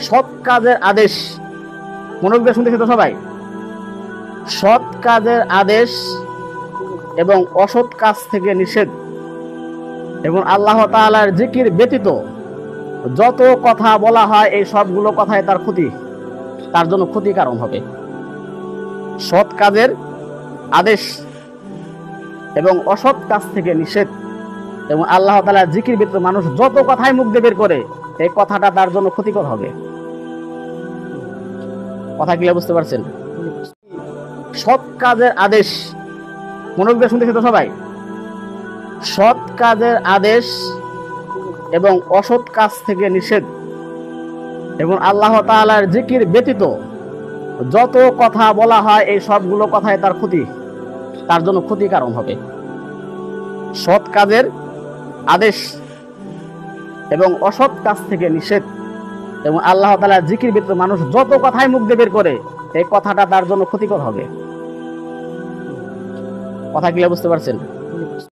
সৎ কাজের আদেশ, মনোযোগ দিয়ে শুনতেছি তো সবাই? সৎ কাজের আদেশ এবং অসৎ কাজ থেকে নিষেধ এবং আল্লাহ তাআলার জিকির ব্যতীত যত কথা বলা হয় এই সবগুলো কথাই তার জন্য ক্ষতি কারণ হবে। সৎ কাজের আদেশ এবং অসৎ কাজ থেকে নিষেধ এবং আল্লাহ তাআলার জিকির ব্যতীত মানুষ যত কথাই মুখ দিয়ে বের করে এই কথাটা তার জন্য ক্ষতিকর হবে। কথা কি বুঝতে পারছেন? সৎ কাজের আদেশ, মনোযোগ দিয়ে শুনতেছি তো সবাই? সৎ কাজের আদেশ এবং অসৎ কাজ থেকে নিষেধ এবং আল্লাহ তাআলার জিকির ব্যতীত যত কথা বলা হয় এই সবগুলো কথাই তার জন্য ক্ষতি কারণ হবে। সৎ কাজের আদেশ এবং অসৎ কাজ থেকে নিষেধ এবং আল্লাহ তাআলার জিকির ব্যতীত মানুষ যত কথাই মুখ দিয়ে বের করে এই কথাটা তার জন্য ক্ষতিকর হবে। কথা কি বুঝতে পারছেন?